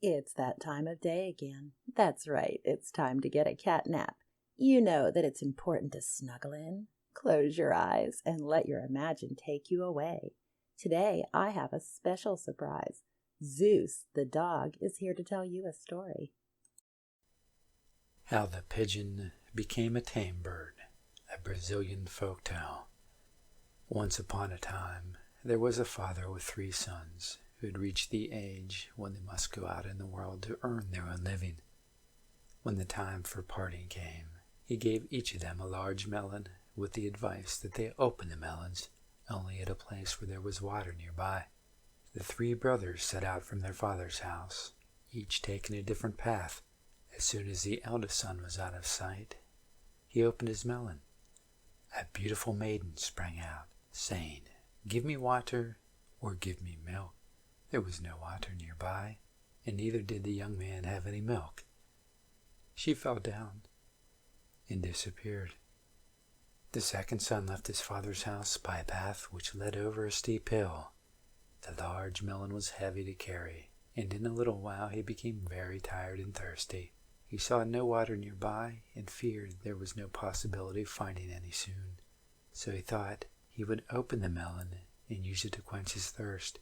It's that time of day again. That's right, it's time to get a cat nap. You know that it's important to snuggle in, close your eyes, and let your imagination take you away. Today, I have a special surprise. Zeus, the dog, is here to tell you a story. How the Pigeon Became a Tame Bird, a Brazilian folktale. Once upon a time, there was a father with 3 sons who had reached the age when they must go out in the world to earn their own living. When the time for parting came, he gave each of them a large melon with the advice that they open the melons only at a place where there was water nearby. The 3 brothers set out from their father's house, each taking a different path. As soon as the eldest son was out of sight, he opened his melon. A beautiful maiden sprang out, saying, "Give me water or give me milk." There was no water nearby, and neither did the young man have any milk. She fell down and disappeared. The second son left his father's house by a path which led over a steep hill. The large melon was heavy to carry, and in a little while he became very tired and thirsty. He saw no water nearby and feared there was no possibility of finding any soon. So he thought he would open the melon and use it to quench his thirst.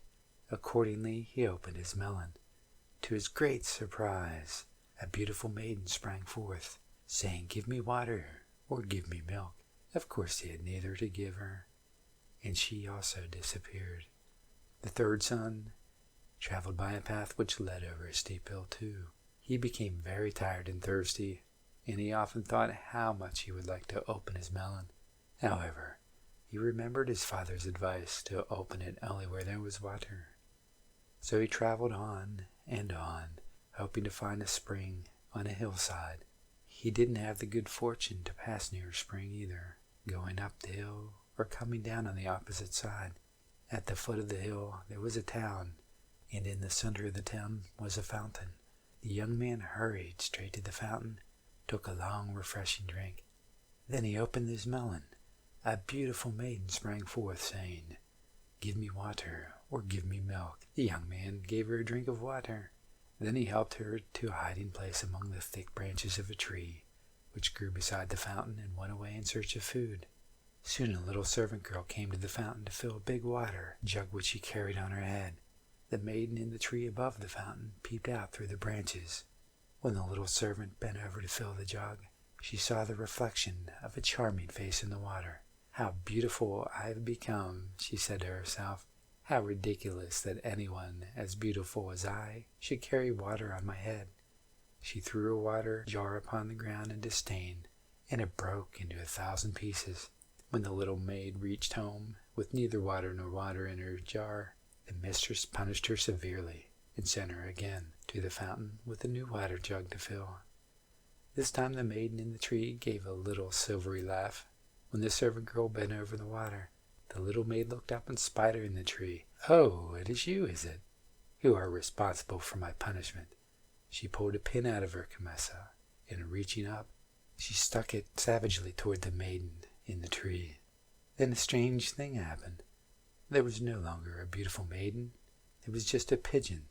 Accordingly, he opened his melon. To his great surprise, a beautiful maiden sprang forth, saying, "Give me water or give me milk." Of course he had neither to give her, and she also disappeared. The third son traveled by a path which led over a steep hill too. He became very tired and thirsty, and he often thought how much he would like to open his melon. However, he remembered his father's advice to open it only where there was water. So he traveled on and on, hoping to find a spring on a hillside. He didn't have the good fortune to pass near a spring either, going up the hill or coming down on the opposite side. At the foot of the hill there was a town, and in the center of the town was a fountain. The young man hurried straight to the fountain, took a long, refreshing drink. Then he opened his melon. A beautiful maiden sprang forth, saying, "Give me water or give me milk." The young man gave her a drink of water. Then he helped her to a hiding place among the thick branches of a tree, which grew beside the fountain, and went away in search of food. Soon a little servant girl came to the fountain to fill a big water jug which she carried on her head. The maiden in the tree above the fountain peeped out through the branches. When the little servant bent over to fill the jug, she saw the reflection of a charming face in the water. "How beautiful I have become," she said to herself. "How ridiculous that anyone as beautiful as I should carry water on my head." She threw a water jar upon the ground in disdain, and it broke into 1,000 pieces. When the little maid reached home, with neither water nor water in her jar, the mistress punished her severely and sent her again to the fountain with a new water jug to fill. This time the maiden in the tree gave a little silvery laugh. When the servant girl bent over the water, the little maid looked up and spied her in the tree. "Oh, it is you, is it? You are responsible for my punishment." She pulled a pin out of her camisa, and reaching up, she stuck it savagely toward the maiden in the tree. Then a strange thing happened. There was no longer a beautiful maiden. It was just a pigeon.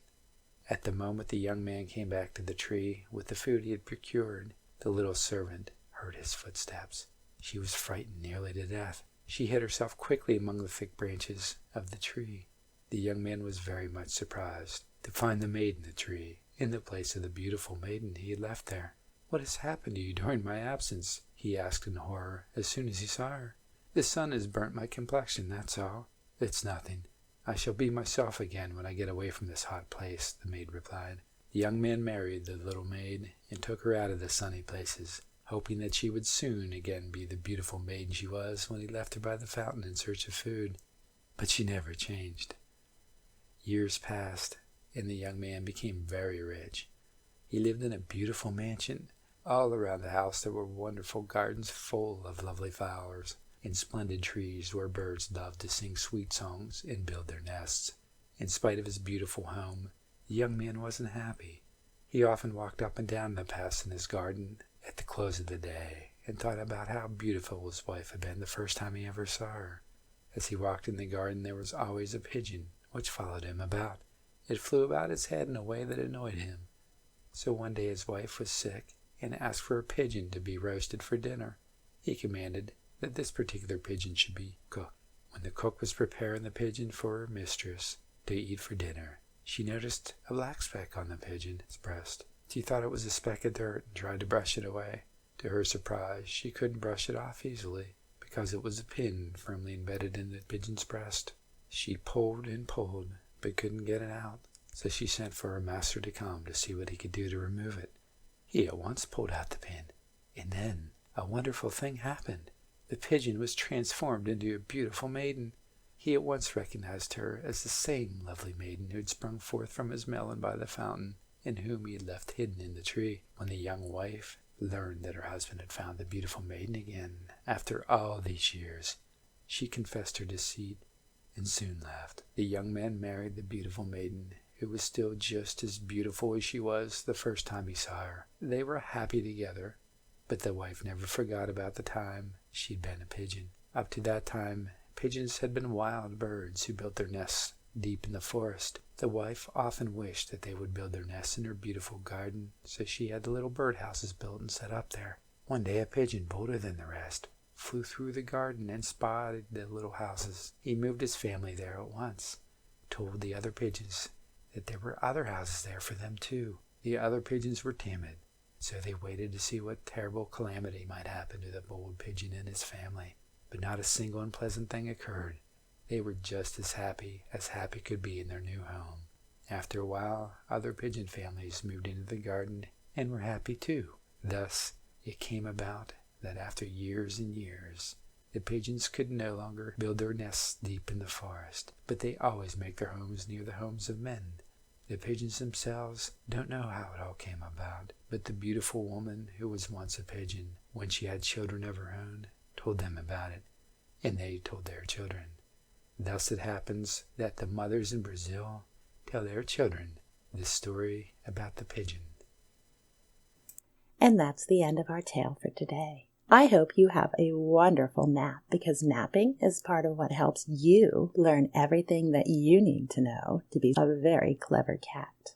At the moment the young man came back to the tree with the food he had procured, the little servant heard his footsteps. She was frightened nearly to death. She hid herself quickly among the thick branches of the tree. The young man was very much surprised to find the maid in the tree, in the place of the beautiful maiden he had left there. "What has happened to you during my absence?" he asked in horror as soon as he saw her. "The sun has burnt my complexion, that's all." "It's nothing. I shall be myself again when I get away from this hot place," the maid replied. The young man married the little maid and took her out of the sunny places, hoping that she would soon again be the beautiful maiden she was when he left her by the fountain in search of food. But she never changed. Years passed, and the young man became very rich. He lived in a beautiful mansion. All around the house there were wonderful gardens full of lovely flowers, and splendid trees where birds loved to sing sweet songs and build their nests. In spite of his beautiful home, the young man wasn't happy. He often walked up and down the paths in his garden at the close of the day and thought about how beautiful his wife had been the first time he ever saw her. As he walked in the garden there was always a pigeon which followed him about, It flew about his head in a way that annoyed him. So one day his wife was sick and asked for a pigeon to be roasted for dinner. He commanded that this particular pigeon should be cooked. When the cook was preparing the pigeon for her mistress to eat for dinner, she noticed a black speck on the pigeon's breast. She thought it was a speck of dirt and tried to brush it away. To her surprise, she couldn't brush it off easily because it was a pin firmly embedded in the pigeon's breast. She pulled and pulled, but couldn't get it out, so she sent for her master to come to see what he could do to remove it. He at once pulled out the pin, and then a wonderful thing happened. The pigeon was transformed into a beautiful maiden. He at once recognized her as the same lovely maiden who had sprung forth from his melon by the fountain, and whom he had left hidden in the tree. When the young wife learned that her husband had found the beautiful maiden again after all these years, she confessed her deceit and soon left. The young man married the beautiful maiden, who was still just as beautiful as she was the first time he saw her. They were happy together, but the wife never forgot about the time she'd been a pigeon. Up to that time, pigeons had been wild birds who built their nests deep in the forest. The wife often wished that they would build their nests in her beautiful garden, so she had the little birdhouses built and set up there. One day a pigeon, bolder than the rest, flew through the garden and spotted the little houses. He moved his family there at once, told the other pigeons that there were other houses there for them too. The other pigeons were timid, so they waited to see what terrible calamity might happen to the bold pigeon and his family. But not a single unpleasant thing occurred. They were just as happy could be in their new home. After a while, other pigeon families moved into the garden and were happy too. Thus, it came about that after years and years, the pigeons could no longer build their nests deep in the forest, but they always make their homes near the homes of men. The pigeons themselves don't know how it all came about, but the beautiful woman who was once a pigeon, when she had children of her own, told them about it, and they told their children. Thus it happens that the mothers in Brazil tell their children this story about the pigeon. And that's the end of our tale for today. I hope you have a wonderful nap, because napping is part of what helps you learn everything that you need to know to be a very clever cat.